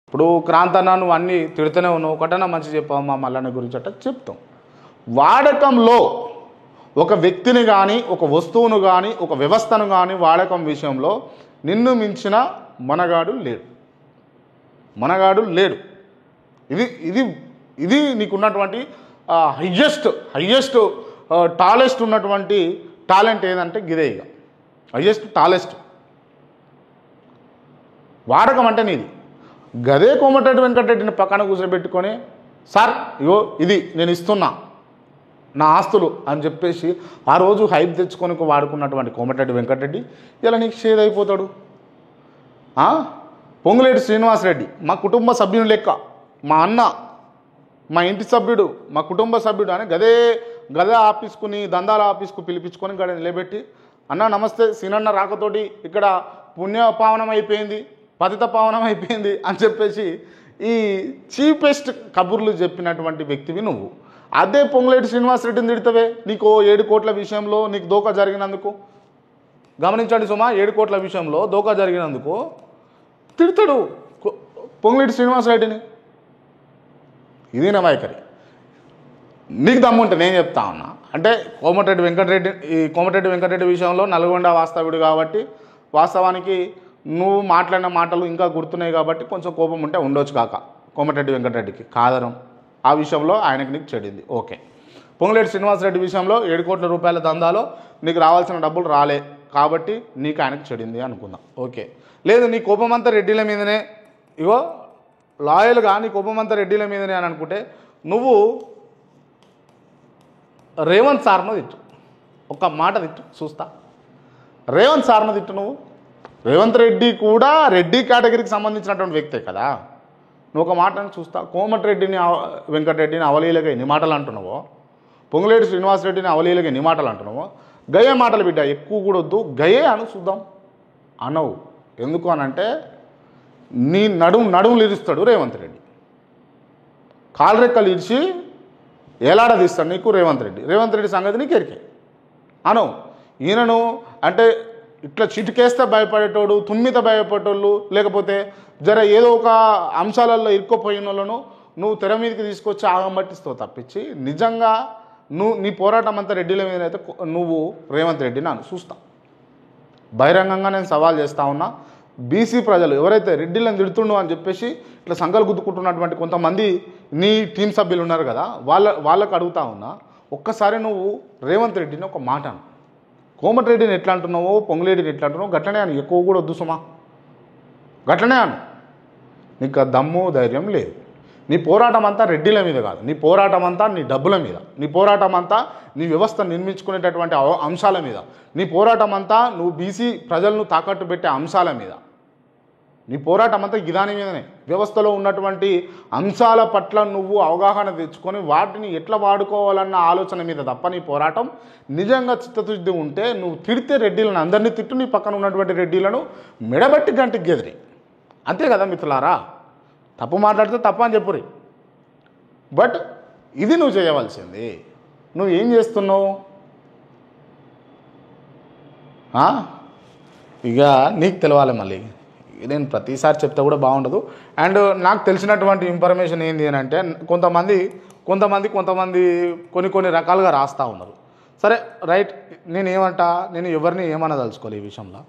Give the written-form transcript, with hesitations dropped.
ఇప్పుడు క్రాంతన్న నువ్వు అన్నీ తిడుతూనే ఉన్నావు, ఒకటన్నా మంచి చెప్పావు మా మల్లన్న గురించి అట్ట చెప్తాం. వాడకంలో ఒక వ్యక్తిని కానీ ఒక వస్తువును కానీ ఒక వ్యవస్థను కానీ వాడకం విషయంలో నిన్ను మించిన మనగాడు లేడు. ఇది ఇది ఇది నీకున్నటువంటి హయ్యెస్ట్ టాలెస్ట్ ఉన్నటువంటి టాలెంట్ ఏదంటే గిదే. ఇక హయ్యెస్ట్ టాలెస్ట్ వాడకం అంటే నీది. గదే కోమటిరెడ్డి వెంకటరెడ్డిని పక్కన కూర్చోబెట్టుకొని సార్ ఇగో ఇది నేను ఇస్తున్నా నా ఆస్తులు అని చెప్పేసి ఆ రోజు హైప్ తెచ్చుకొని వాడుకున్నటువంటి కోమటిరెడ్డి వెంకటరెడ్డి ఇలా నీకు షేర్ అయిపోతాడు. పొంగులేటి శ్రీనివాసరెడ్డి మా కుటుంబ సభ్యుని లెక్క, మా అన్న, మా ఇంటి సభ్యుడు, మా కుటుంబ సభ్యుడు అని గదే ఆఫీస్కుని దందాల ఆఫీస్కు పిలిపించుకొని గడ నిలబెట్టి అన్న నమస్తే సీనన్న రాకతోటి ఇక్కడ పుణ్యపావనం అయిపోయింది, పతిత పావనం అయిపోయింది అని చెప్పేసి ఈ చీపెస్ట్ కబుర్లు చెప్పినటువంటి వ్యక్తివి నువ్వు. అదే పొంగులేటి శ్రీనివాసరెడ్డిని తిడతావే నీకు 7 కోట్ల విషయంలో నీకు దోకా జరిగినందుకు. గమనించండి సుమా, 7 కోట్ల విషయంలో దోకా జరిగినందుకు తిడతాడు పొంగులేటి శ్రీనివాసరెడ్డిని. ఇది నా వైఖరి. నీకు దమ్ముంటే నేను చెప్తా ఉన్నా అంటే కోమటిరెడ్డి వెంకటరెడ్డి విషయంలో నల్గొండ వాస్తవుడు కాబట్టి వాస్తవానికి నువ్వు మాట్లాడిన మాటలు ఇంకా గుర్తున్నాయి కాబట్టి కొంచెం కోపం ఉంటే ఉండొచ్చు కాక కోమటిరెడ్డి వెంకటరెడ్డికి కాదరం ఆ విషయంలో ఆయనకి నీకు చెడింది ఓకే. పొంగులేటి శ్రీనివాసరెడ్డి విషయంలో 7 కోట్ల రూపాయల దందాలో నీకు రావాల్సిన డబ్బులు రాలే కాబట్టి నీకు ఆయనకు చెడింది అనుకుందాం ఓకే. లేదు నీ కోపమంతా రెడ్డిల మీదనే, ఇగో లాయల్గా నీ కోపమంతా రెడ్డిల మీదనే అని అనుకుంటే నువ్వు రేవంత్ సార్ను తిట్టు, ఒక్క మాట తిట్టు చూస్తా. రేవంత్ సార్ను తిట్టు నువ్వు. రేవంత్ రెడ్డి కూడా రెడ్డి కేటగిరీకి సంబంధించినటువంటి వ్యక్తే కదా. నువ్వు ఒక మాటని చూస్తా. కోమటిరెడ్డిని వెంకటరెడ్డిని అవలీలగా ఎన్ని మాటలు అంటున్నావో, పొంగులేటి శ్రీనివాసరెడ్డిని అవలీలగా ఎన్ని మాటలు అంటున్నావో, గయే మాటలు బిడ్డ ఎక్కువ కూడా వద్దు, గయే అను చూద్దాం అనవు. ఎందుకు అనంటే నీ నడుములు ఇరుస్తాడు రేవంత్ రెడ్డి, కాలరెక్కలు ఇరిచి ఏలాడదీస్తాడు నీకు రేవంత్ రెడ్డి సంగతి నీకు ఎరికే అనవు. ఈయనను అంటే ఇట్లా చిటికేస్తే భయపడేటోడు, తుమ్మిత భయపడేటోళ్ళు, లేకపోతే జర ఏదో ఒక అంశాలలో ఇరుక్కుపోయిన వాళ్ళను నువ్వు తెర మీదకి తీసుకొచ్చి ఆగంబట్టిస్తావు తప్పించి నిజంగా నీ పోరాటం అంతా రెడ్డిల మీద అయితే నువ్వు రేవంత్ రెడ్డిని అని చూస్తా. బహిరంగంగా నేను సవాల్ చేస్తా ఉన్నా. బీసీ ప్రజలు ఎవరైతే రెడ్డిలను తిడుతుండో అని చెప్పేసి ఇట్లా సంఘాలు గుద్దుకుంటున్నటువంటి కొంతమంది నీ టీం సభ్యులు ఉన్నారు కదా, వాళ్ళకు అడుగుతా ఉన్నా, ఒక్కసారి నువ్వు రేవంత్ రెడ్డిని ఒక మాట అను. కోమటిరెడ్డిని ఎట్లా అంటున్నావో పొంగులేటిని ఎట్లా అంటున్నావు గట్లనే అని, ఎక్కువ కూడా వద్దు సుమా, గట్లనే అను. నీకు దమ్ము ధైర్యం లేదు. నీ పోరాటం అంతా రెడ్డిల మీద కాదు, నీ పోరాటం అంతా నీ డబ్బుల మీద, నీ పోరాటం అంతా నీ వ్యవస్థ నిర్మించుకునేటటువంటి అంశాల మీద, నీ పోరాటం అంతా నువ్వు బీసీ ప్రజలను తాకట్టు పెట్టే అంశాల మీద, నీ పోరాటం అంతా గిదాని మీదనే. వ్యవస్థలో ఉన్నటువంటి అంశాల పట్ల నువ్వు అవగాహన తెచ్చుకొని వాటిని ఎట్లా వాడుకోవాలన్న ఆలోచన మీద తప్ప నీ పోరాటం నిజంగా చిత్తశుద్ధి ఉంటే నువ్వు తిడితే రెడ్డిలను అందరినీ తిట్టు, నీ పక్కన ఉన్నటువంటి రెడ్డిలను మెడబట్టి గంటికి గెదిరి. అంతే కదా మిత్రులారా. తప్పు మాట్లాడితే తప్పు అని చెప్పురి. బట్ ఇది నువ్వు చేయవలసింది. నువ్వు ఏం చేస్తున్నావు? ఇక నీకు తెలవాలి. మళ్ళీ నేను ప్రతిసారి చెప్తే కూడా బాగుండదు. అండ్ నాకు తెలిసినటువంటి ఇన్ఫర్మేషన్ ఏంది అని అంటే కొంతమంది కొన్ని రకాలుగా రాస్తూ ఉన్నారు. సరే రైట్, నేను ఎవరిని ఏమనదలుచుకోవాలి ఈ విషయంలో.